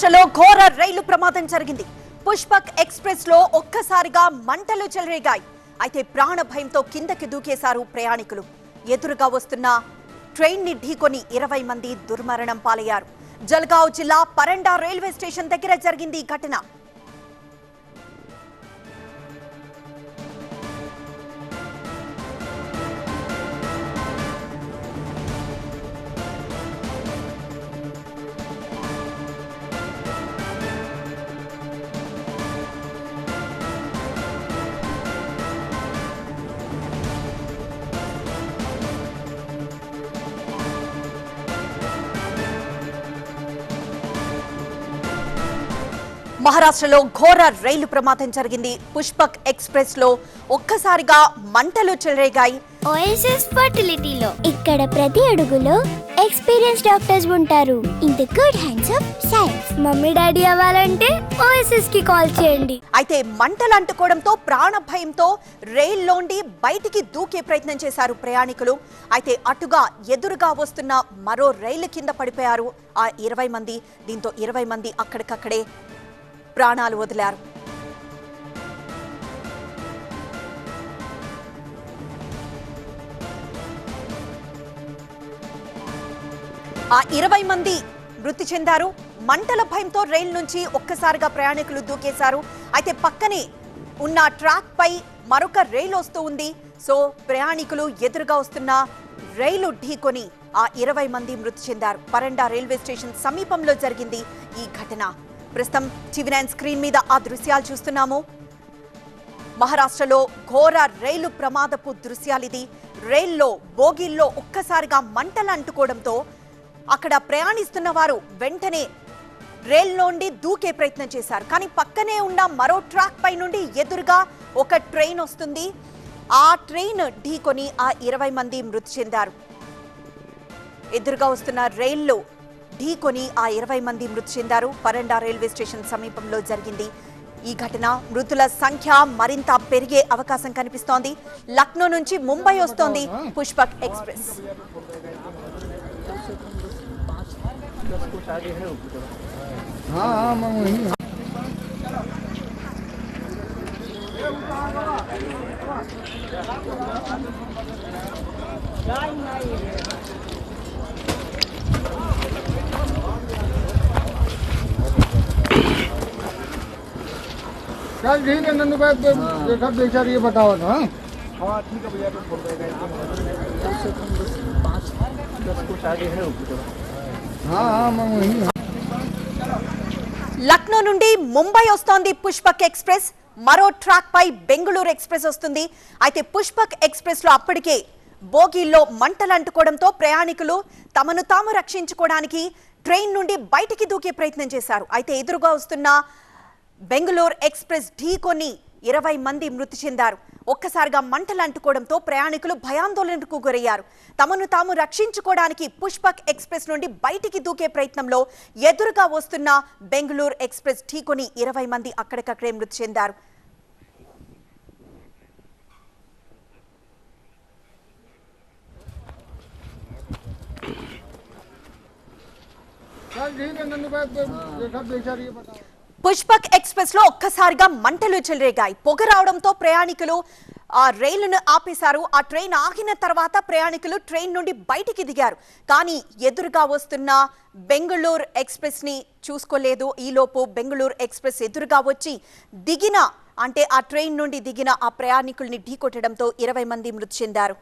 మహారాష్ట్రలో ఘోర రైలు ప్రమాదం జరిగింది. పుష్పక్ ఎక్స్‌ప్రెస్ లో ఒక్కసారిగా మంటలు చెలరేగాయి. అయితే ప్రాణ భయంతో కిందకి దూకేశారు ప్రయాణికులు. ఎదురుగా వస్తున్న ట్రైన్ ని ఢీకొని 20 మంది దుర్మరణం పాలయ్యారు. జల్గావ్ జిల్లా పరండా రైల్వే స్టేషన్ దగ్గర జరిగింది ఈ ఘటన. మహారాష్ట్రలో ఘోర రైలు ప్రమాదం జరిగింది. పుష్పక్ ఎక్స్‌ప్రెస్ లో ఒక్కసారిగా మంటలు చెలరేగాయి. ఓఎస్ఎస్ ఫర్టిలిటీలో ఇక్కడ ప్రతి అడుగులో ఎక్స్‌పీరియన్స్ డాక్టర్స్ ఉంటారు. In the good hands of science. Mummy daddy అవ్వాలంటే ఓఎస్ఎస్ కి కాల్ చేయండి. అయితే మంటలు అంటుకోవడంతో ప్రాణ భయంతో రైల్లోండి బయటికి దూకే ప్రయత్నం చేశారు ప్రయాణికులు. అయితే అటుగా ఎదురుగా వస్తున్న మరో రైలు కింద పడిపోయారు ఆ 20 మంది. దీంతో 20 మంది అక్కడికక్కడే ప్రాణాలు వదిలారు. ఆ 20 మంది మృతి చెందారు. మంటల భయంతో రైలు నుంచి ఒక్కసారిగా ప్రయాణికులు దూకేశారు. అయితే పక్కనే ఉన్న ట్రాక్ పై మరొక రైలు వస్తూ ఉంది. సో ప్రయాణికులు ఎదురుగా వస్తున్న రైలు ఢీకొని ఆ 20 మంది మృతి చెందారు. పరండా రైల్వే స్టేషన్ సమీపంలో జరిగింది ఈ ఘటన. ప్రస్తుతం టీవీ9 స్క్రీన్ మీద ఆ దృశ్యాలు చూస్తున్నాము. మహారాష్ట్రలో ఘోర రైలు ప్రమాదపు దృశ్యాలిది. రైల్లో బోగీల్లో ఒక్కసారిగా మంటలు అంటుకోవడంతో అక్కడ ప్రయాణిస్తున్న వారు వెంటనే రైల్లోండి దూకే ప్రయత్నం చేశారు. కానీ పక్కనే ఉన్న మరో ట్రాక్ పై నుండి ఎదురుగా ఒక ట్రైన్ వస్తుంది. ఆ ట్రైన్ ఢీకొని ఆ 20 మంది మృతి చెందారు. ఎదురుగా వస్తున్న రైల్లో ఢీకొని ఆ 20 మంది మృతి చెందారు. పరండా రైల్వే స్టేషన్ సమీపంలో జరిగింది ఈ ఘటన. మృతుల సంఖ్య మరింత పెరిగే అవకాశం కనిపిస్తోంది. లక్నో నుంచి ముంబై వస్తోంది పుష్పక్ ఎక్స్‌ప్రెస్. चल ठीक है नंदू भाई, देखा बेचार ये बताओ ना। हाँ ठीक है भैया, फोन करेगा 5-10 कुछ आगे है। हाँ हाँ मैं वहीं। లక్నో నుండి ముంబై వస్తోంది పుష్పక్ ఎక్స్‌ప్రెస్. మరో ట్రాక్ పై బెంగళూరు ఎక్స్‌ప్రెస్ వస్తుంది. అయితే పుష్పక్ ఎక్స్‌ప్రెస్ లో అప్పటికే బోగీల్లో మంటలు అంటుకోవడంతో ప్రయాణికులు తమను తాము రక్షించుకోవడానికి ట్రైన్ నుండి బయటికి దూకే ప్రయత్నం చేశారు. అయితే ఎదురుగా వస్తున్న బెంగళూరు ఎక్స్‌ప్రెస్ ఢీకొని 20 మంది మృతి చెందారు. ఒక్కసారిగా మంటలు అంటుకోవడంతో ప్రయాణికులు భయాందోళనకు గురయ్యారు. తమను తాము రక్షించుకోవడానికి పుష్పక్ ఎక్స్‌ప్రెస్ నుండి బయటికి దూకే ప్రయత్నంలో ఎదురుగా వస్తున్న బెంగళూరు ఎక్స్‌ప్రెస్ ఢీకొని 20 మంది అక్కడికక్కడే మృతి చెందారు. चल ठीक है नंदू भाई, देखा बेचार ये बताओ। పుష్పక్ ఎక్స్‌ప్రెస్ లో ఒక్కసారిగా మంటలు చెలరేగాయి. పొగ రావడంతో ప్రయాణికులు ఆ రైలును ఆపేశారు. ఆ ట్రైన్ ఆగిన తర్వాత ప్రయాణికులు ట్రైన్ నుండి బయటికి దిగారు. కానీ ఎదురుగా వస్తున్న బెంగళూరు ఎక్స్‌ప్రెస్ ని చూసుకోలేదు. ఈలోపు బెంగళూరు ఎక్స్‌ప్రెస్ ఎదురుగా వచ్చి దిగిన ఆ ట్రైన్ నుండి దిగిన ఆ ప్రయాణికుల్ని ఢీకొట్టడంతో 20 మంది మృతి చెందారు.